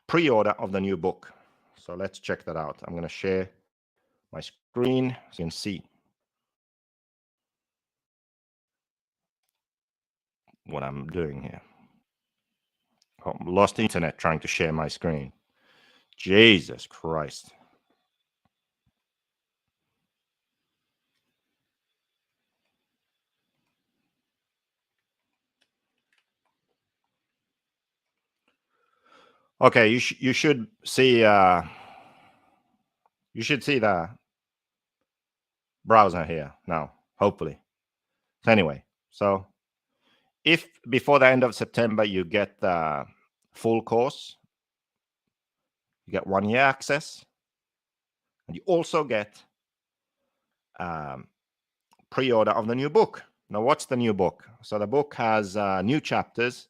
pre-order of the new book. So let's check that out. I'm going to share my screen so you can see what I'm doing here. Oh, lost internet trying to share my screen. Jesus Christ. Okay, you should see the browser here now, hopefully. Anyway, so if before the end of September you get the full course, you get 1 year access, and you also get pre-order of the new book. Now, what's the new book? So the book has new chapters.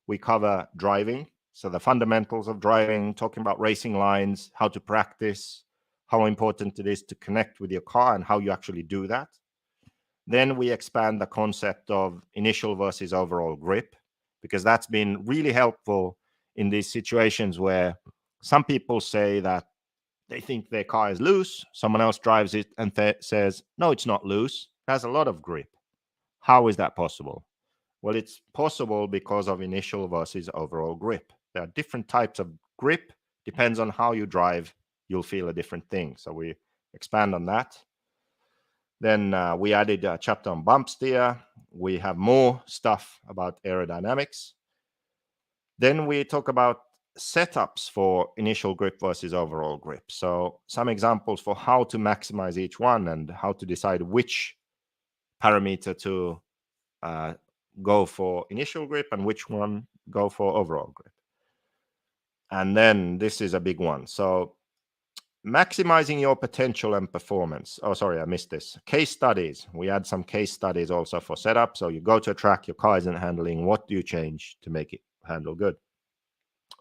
We cover driving, so the fundamentals of driving, talking about racing lines, how to practice, how important it is to connect with your car, and how you actually do that. Then we expand the concept of initial versus overall grip, because that's been really helpful in these situations where some people say that they think their car is loose, someone else drives it and says, no, it's not loose, it has a lot of grip. How is that possible? Well, it's possible because of initial versus overall grip. There are different types of grip. Depends on how you drive, you'll feel a different thing. So we expand on that. Then we added a chapter on bump steer. We have more stuff about aerodynamics. Then we talk about setups for initial grip versus overall grip. So some examples for how to maximize each one and how to decide which parameter to go for initial grip and which one go for overall grip. And then this is a big one. So maximizing your potential and performance. Oh, sorry, I missed this. Case studies. We add some case studies also for setup. So you go to a track, your car isn't handling. What do you change to make it handle good?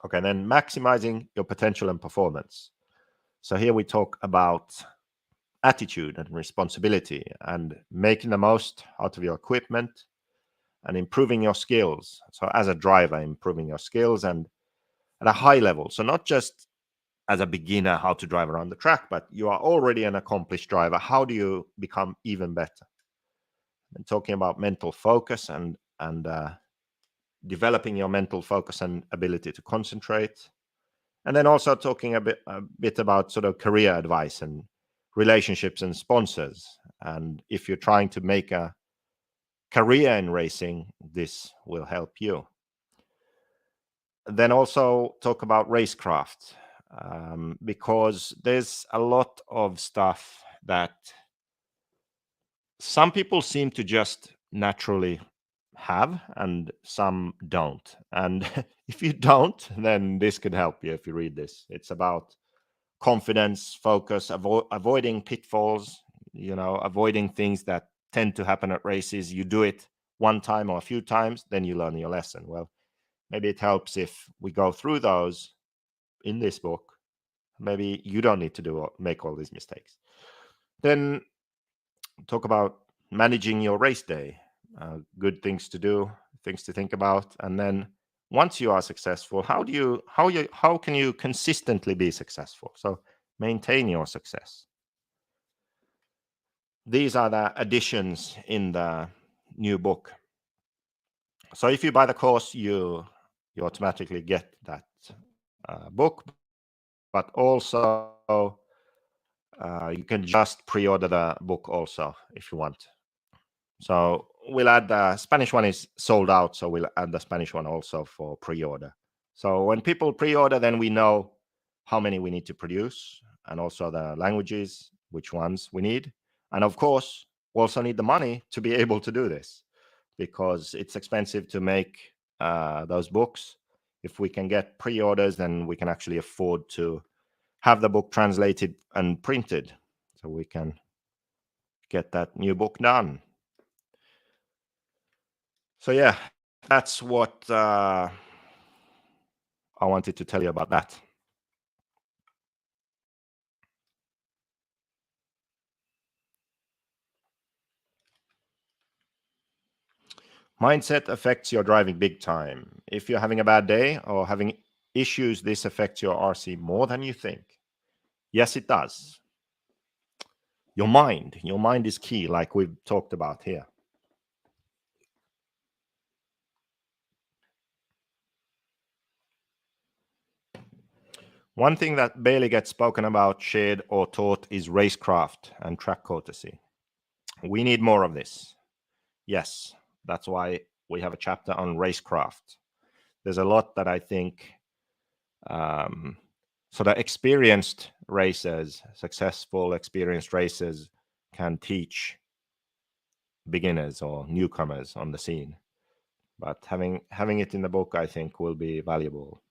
Okay, then maximizing your potential and performance. So here we talk about attitude and responsibility and making the most out of your equipment and improving your skills. So as a driver, improving your skills and at a high level. So not just as a beginner how to drive around the track, but you are already an accomplished driver. How do you become even better? And talking about mental focus and developing your mental focus and ability to concentrate. And then also talking a bit about sort of career advice and relationships and sponsors. And if you're trying to make a career in racing, this will help you. Then also talk about racecraft, because there's a lot of stuff that some people seem to just naturally have and some don't. And if you don't, then this could help you if you read this. It's about confidence, focus, avoiding pitfalls, avoiding things that tend to happen at races. You do it one time or a few times, then you learn your lesson. Well, maybe it helps if we go through those in this book. Maybe you don't need to make all these mistakes. Then talk about managing your race day, good things to do, things to think about, and then once you are successful, how can you consistently be successful? So maintain your success. These are the additions in the new book. So if you buy the course, you automatically get that book, but also you can just pre-order the book also if you want. So we'll add the Spanish one is sold out, so we'll add the Spanish one also for pre-order. So when people pre-order, then we know how many we need to produce and also the languages, which ones we need. And of course, we also need the money to be able to do this because it's expensive to make those books. If we can get pre-orders, then we can actually afford to have the book translated and printed so we can get that new book done. So yeah, that's what I wanted to tell you about that. Mindset affects your driving big time. If you're having a bad day or having issues, this affects your RC more than you think. Yes, it does. Your mind is key, like we've talked about here. One thing that barely gets spoken about, shared, or taught is racecraft and track courtesy. We need more of this. Yes, that's why we have a chapter on racecraft. There's a lot that I think So the experienced racers, successful experienced racers, can teach beginners or newcomers on the scene. But having it in the book, I think, will be valuable.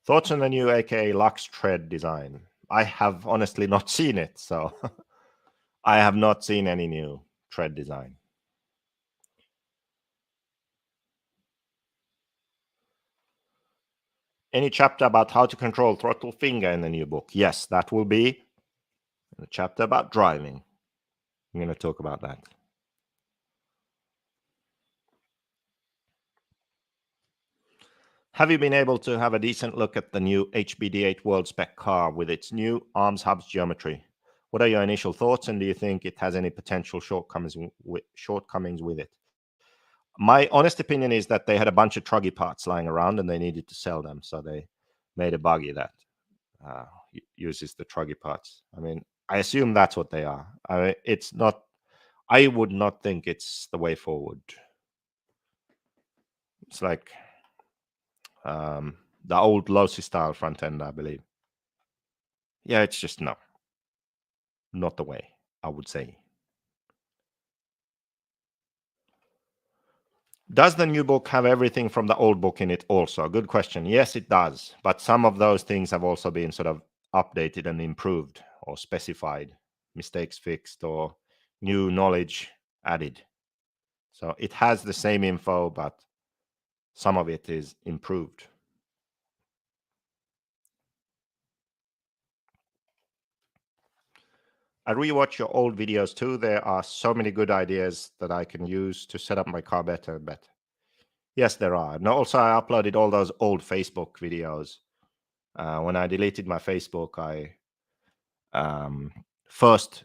Thoughts on the new AKA Lux tread design? I have honestly not seen it, so I have not seen any new tread design. Any chapter about how to control throttle finger in the new book? Yes, that will be a chapter about driving. I'm going to talk about that. Have you been able to have a decent look at the new HBD8 World Spec car with its new arms hubs geometry? What are your initial thoughts, and do you think it has any potential shortcomings with it? My honest opinion is that they had a bunch of truggy parts lying around and they needed to sell them, so they made a buggy that uses the truggy parts. I mean, I assume that's what they are. It's not. I would not think it's the way forward. It's like the old Losi style front end, I believe. Yeah, it's just not the way, I would say. Does the new book have everything from the old book in it also? Good question. Yes, it does. But some of those things have also been sort of updated and improved or specified, mistakes fixed, or new knowledge added. So it has the same info, but some of it is improved. I rewatch your old videos too. There are so many good ideas that I can use to set up my car better and better. Yes, there are. And also, I uploaded all those old Facebook videos. When I deleted my Facebook, I first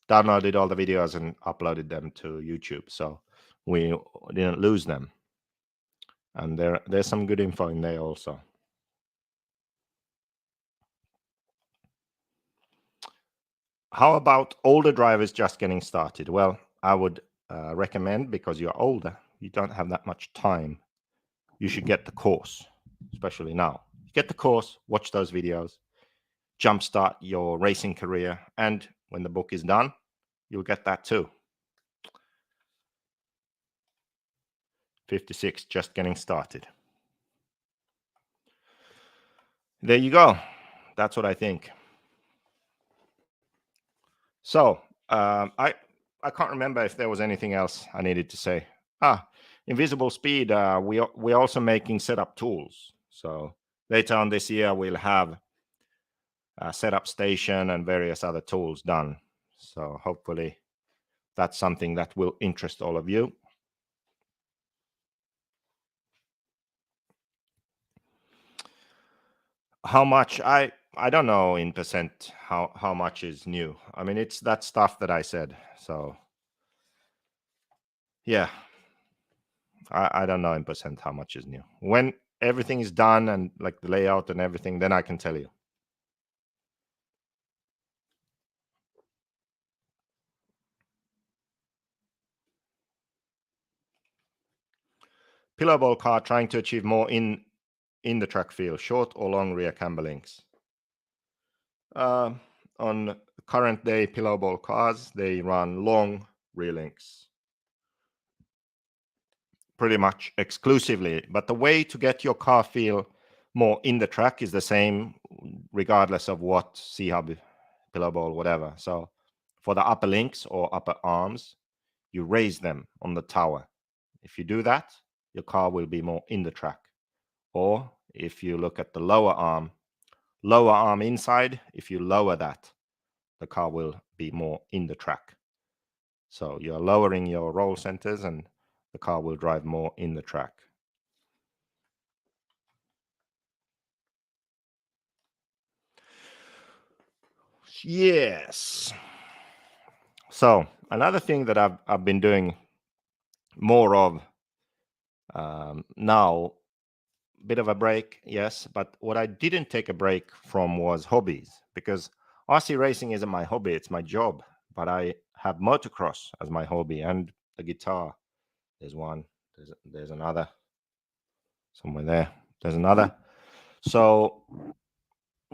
downloaded all the videos and uploaded them to YouTube, so we didn't lose them. And there's some good info in there also. How about older drivers just getting started? Well, I would recommend, because you're older, you don't have that much time, you should get the course, especially now. Get the course, watch those videos, jumpstart your racing career, and when the book is done, you'll get that too. 56, just getting started. There you go. That's what I think. So I can't remember if there was anything else I needed to say. Invisible Speed. We're also making setup tools. So later on this year, we'll have a setup station and various other tools done. So hopefully that's something that will interest all of you. How much? I don't know in percent how much is new. I mean, it's that stuff that I said. So yeah, I don't know in percent how much is new. When everything is done and like the layout and everything, then I can tell you. Pillow ball car trying to achieve more in the track field, short or long rear camber links. On current day pillow ball cars, they run long rear links pretty much exclusively. But the way to get your car feel more in the track is the same, regardless of what C-hub, pillow ball, whatever. So for the upper links or upper arms, you raise them on the tower. If you do that, your car will be more in the track. Or if you look at the lower arm inside, if you lower that, the car will be more in the track. So you're lowering your roll centers and the car will drive more in the track. Yes. So another thing that I've been doing more of now, bit of a break, yes, but what I didn't take a break from was hobbies, because RC racing isn't my hobby, it's my job. But I have motocross as my hobby and the guitar. There's one. There's another somewhere there. There's another. So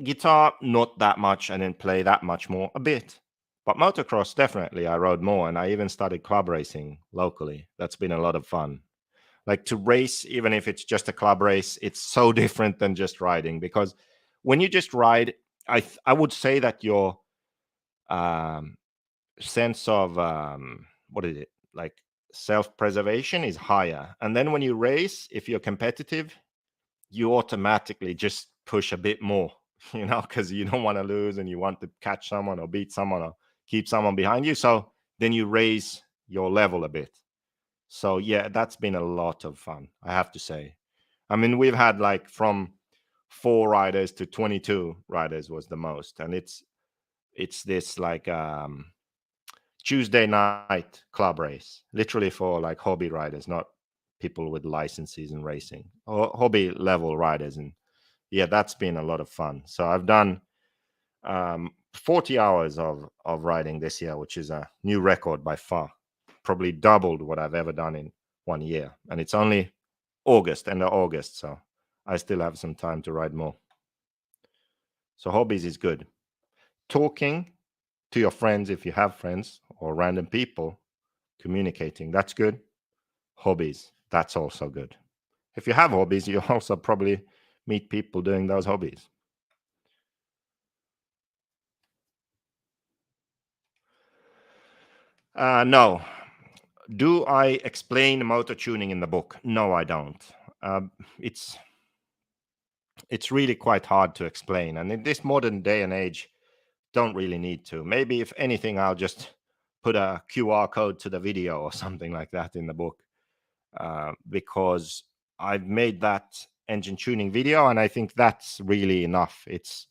guitar, not that much, and then play that much more, a bit. But motocross, definitely, I rode more, and I even started club racing locally. That's been a lot of fun. Like to race, even if it's just a club race, it's so different than just riding because when you just ride, I would say that your um, sense of what is it like self-preservation is higher, and then when you race, if you're competitive, you automatically just push a bit more, because you don't want to lose and you want to catch someone or beat someone or keep someone behind you. So then you raise your level a bit. So yeah, that's been a lot of fun, I have to say. I mean, we've had like from 4 riders to 22 riders was the most, and it's this like Tuesday night club race, literally for like hobby riders, not people with licenses and racing, or hobby level riders. And yeah, that's been a lot of fun. So I've done 40 hours of riding this year, which is a new record by far, probably doubled what I've ever done in 1 year. And it's only end of August, so I still have some time to ride more. So hobbies is good. Talking to your friends, if you have friends or random people, communicating, that's good. Hobbies, that's also good. If you have hobbies, you also probably meet people doing those hobbies. No. Do I explain motor tuning in the book? No, I don't. Uh, it's it's really quite hard to explain, and in this modern day and age, don't really need to. Maybe if anything, I'll just put a QR code to the video or something like that in the book, because I've made that engine tuning video, and I think that's really enough. It's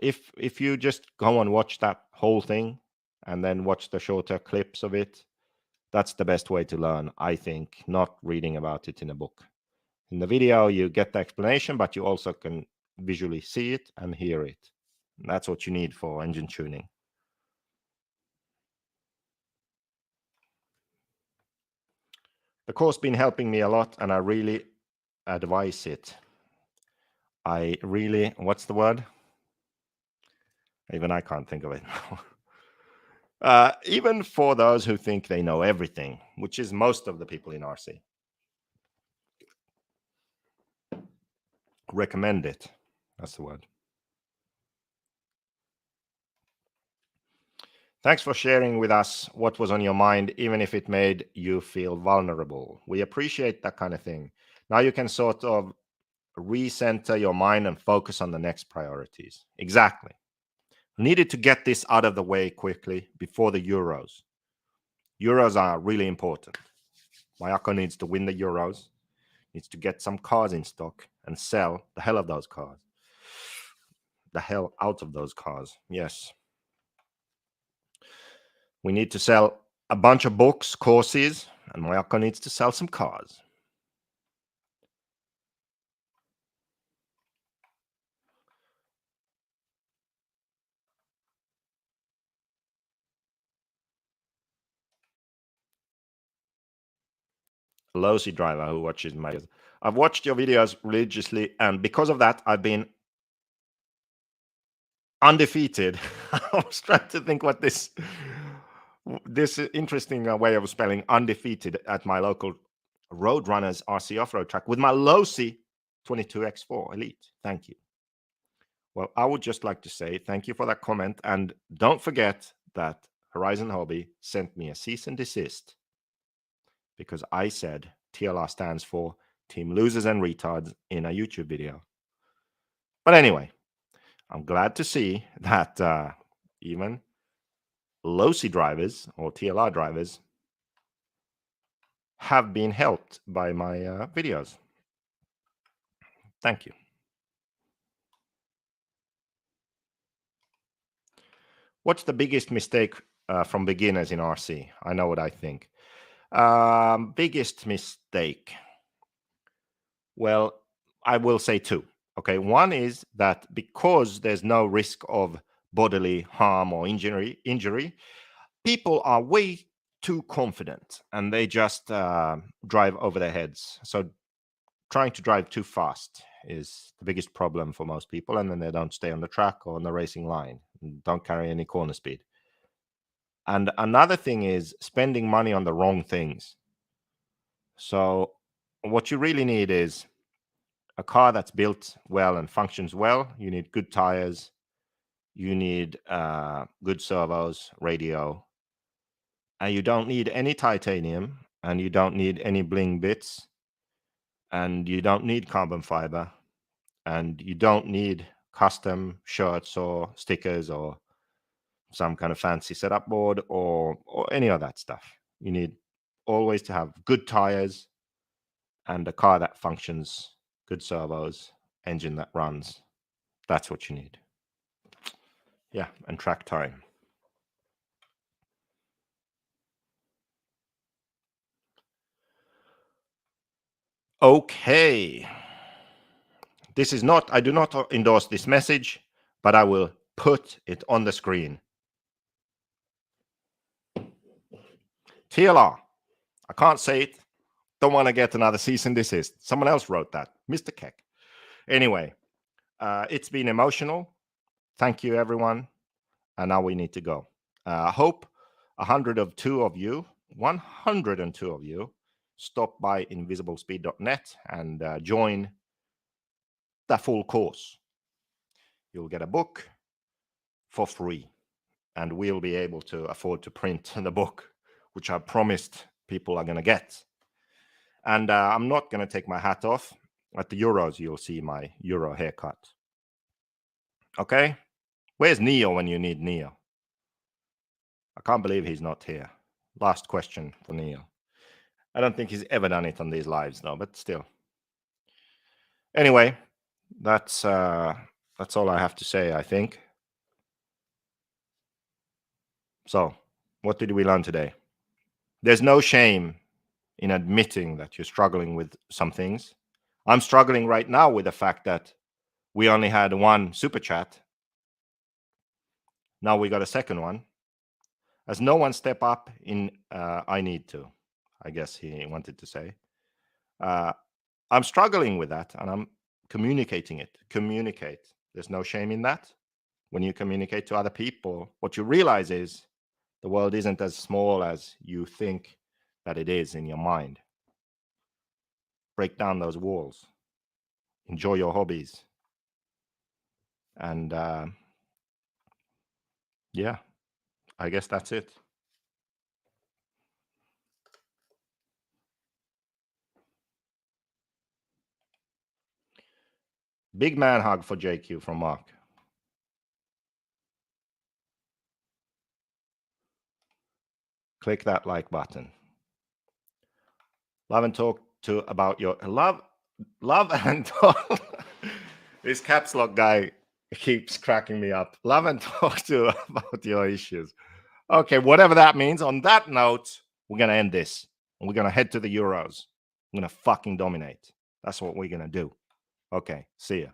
if you just go and watch that whole thing and then watch the shorter clips of it, that's the best way to learn, I think, not reading about it in a book. In the video, you get the explanation, but you also can visually see it and hear it. And that's what you need for engine tuning. The course been helping me a lot, and I really advise it. I really, what's the word? Even I can't think of it now. Even for those who think they know everything, which is most of the people in RC, recommend it. That's the word. Thanks for sharing with us what was on your mind, even if it made you feel vulnerable. We appreciate that kind of thing. Now you can sort of recenter your mind and focus on the next priorities. Exactly. Needed to get this out of the way quickly before the Euros. Euros are really important. Mayako needs to win the Euros, needs to get some cars in stock and sell the hell of those cars. The hell out of those cars. Yes. We need to sell a bunch of books, courses, and Mayako needs to sell some cars. Lousy driver who watches my videos. I've watched your videos religiously, and because of that, I've been undefeated. I was trying to think what this interesting way of spelling undefeated at my local Roadrunners RC off-road track with my Losi 22X4 Elite. Thank you. Well, I would just like to say thank you for that comment, and don't forget that Horizon Hobby sent me a cease and desist because I said TLR stands for Team Losers and Retards in a YouTube video. But anyway, I'm glad to see that even Losi drivers or TLR drivers have been helped by my videos. Thank you. What's the biggest mistake from beginners in RC? I know what I think. Biggest mistake. Well, I will say two. Okay, one is that because there's no risk of bodily harm or injury, people are way too confident and they just drive over their heads. So trying to drive too fast is the biggest problem for most people, and then they don't stay on the track or on the racing line, don't carry any corner speed. And another thing is spending money on the wrong things. So what you really need is a car that's built well and functions well. You need good tires, you need good servos, radio, and you don't need any titanium, and you don't need any bling bits, and you don't need carbon fiber, and you don't need custom shirts or stickers or some kind of fancy setup board or any of that stuff. You need always to have good tires and a car that functions, good servos, engine that runs. That's what you need. Yeah, and track time. Okay. This is not, I do not endorse this message, but I will put it on the screen. TLR. I can't say it. Don't want to get another cease and desist. Someone else wrote that. Mr. Keck. Anyway, it's been emotional. Thank you, everyone. And now we need to go. I hope 102 of you stop by invisiblespeed.net and join the full course. You'll get a book for free, and we'll be able to afford to print the book, which I promised people are going to get. And I'm not going to take my hat off. At the Euros, you'll see my Euro haircut. Okay? Where's Neo when you need Neo? I can't believe he's not here. Last question for Neo. I don't think he's ever done it on these lives, though, but still. Anyway, that's all I have to say, I think. So, what did we learn today? There's no shame in admitting that you're struggling with some things. I'm struggling right now with the fact that we only had one super chat. Now we got a second one. As no one step up in I need to, I guess he wanted to say. I'm struggling with that, and I'm communicating it. Communicate. There's no shame in that. When you communicate to other people, what you realize is the world isn't as small as you think that it is in your mind. Break down those walls. Enjoy your hobbies. And yeah, I guess that's it. Big man hug for JQ from Mark. Click that like button. Love and talk to about your love and talk. This caps lock guy keeps cracking me up. Love and talk to about your issues. Okay, whatever that means. On that note, we're gonna end this, and we're gonna head to the Euros. We're gonna fucking dominate. That's what we're gonna do. Okay, see ya.